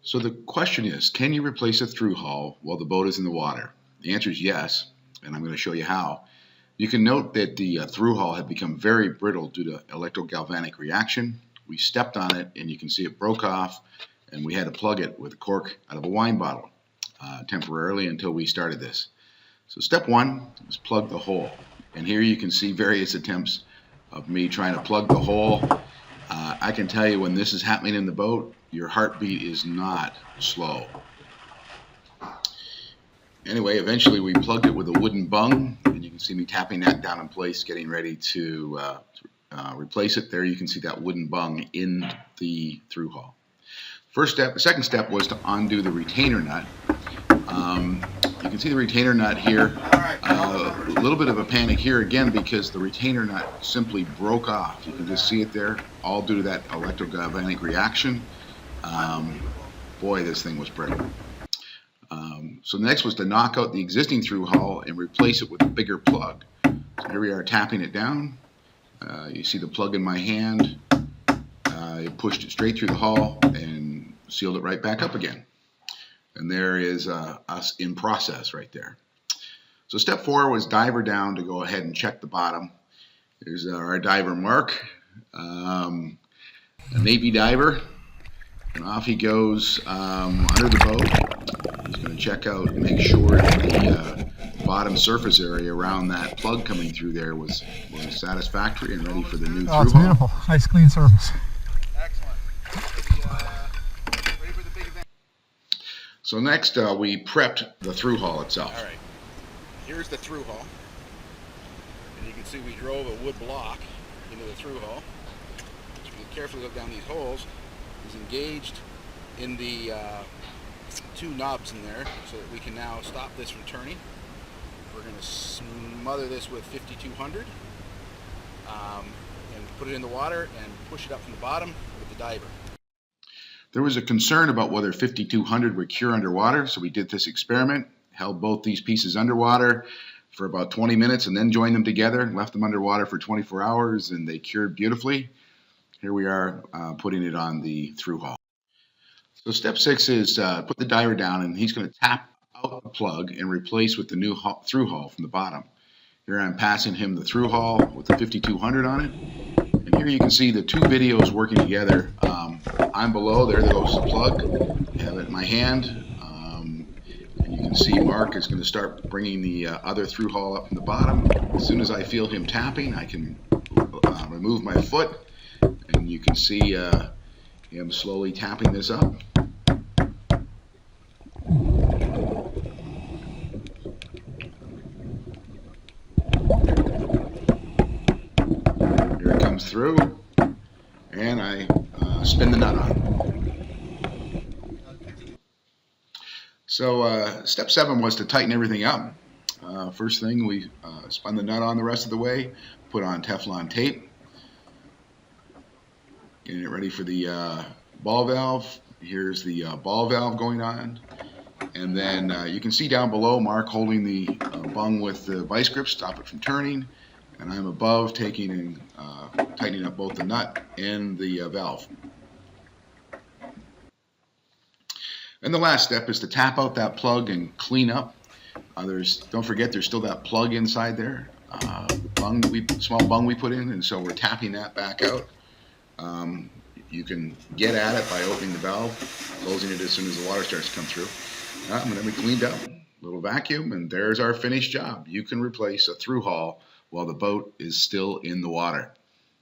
So the question is, can you replace a through hull while the boat is in the water? The answer is yes, and I'm going to show you how. You can note that the through hull had become very brittle due to electrogalvanic reaction. We stepped on it, and you can see it broke off, and we had to plug it with a cork out of a wine bottle temporarily until we started this. So step one is plug the hole, and here you can see various attempts of me trying to plug the hole. I can tell you when this is happening in the boat, your heartbeat is not slow. Anyway, eventually we plugged it with a wooden bung, and you can see me tapping that down in place, getting ready to replace it. There you can see that wooden bung in the through hull. The second step was to undo the retainer nut. You can see the retainer nut here. A little bit of a panic here again because the retainer nut simply broke off. You can just see it there, all due to that electrogalvanic reaction. Boy, this thing was brittle. So next was to knock out the existing through hull and replace it with a bigger plug. So here we are tapping it down. You see the plug in my hand. I pushed it straight through the hull and sealed it right back up again. And there is us in process right there. So step 4 was diver down to go ahead and check the bottom. There's our diver Mark, a Navy diver, and off he goes under the boat. He's going to check out and make sure that the bottom surface area around that plug coming through there was satisfactory and ready for the new through hull. Oh, it's beautiful. Nice clean surface. So next we prepped the through hull itself. All right, here's the through hull, and you can see we drove a wood block into the through hull, which, if you carefully look down these holes, is engaged in the 2 knobs in there, so that we can now stop this from turning. We're going to smother this with 5200 and put it in the water and push it up from the bottom with the diver. There was a concern about whether 5200 would cure underwater, so we did this experiment, held both these pieces underwater for about 20 minutes and then joined them together, left them underwater for 24 hours, and they cured beautifully. Here we are putting it on the through hull. So step 6 is put the diver down, and he's going to tap out the plug and replace with the new through hull from the bottom. Here I'm passing him the through hull with the 5200 on it. And here you can see the 2 videos working together. I'm below, there goes the plug. I have it in my hand. And you can see Mark is going to start bringing the other through hull up from the bottom. As soon as I feel him tapping, I can remove my foot. And you can see him slowly tapping this up. Here it comes through, and I spin the nut on. So step 7 was to tighten everything up. First thing, we spun the nut on the rest of the way, put on Teflon tape, getting it ready for the ball valve. Here's the ball valve going on. And then you can see down below Mark holding the bung with the vice grip, stop it from turning. And I'm above taking and tightening up both the nut and the valve. And the last step is to tap out that plug and clean up. Don't forget there's still that plug inside there, small bung we put in, and so we're tapping that back out. You can get at it by opening the valve, closing it as soon as the water starts to come through. And then we cleaned up, little vacuum, and there's our finished job. You can replace a through hull while the boat is still in the water.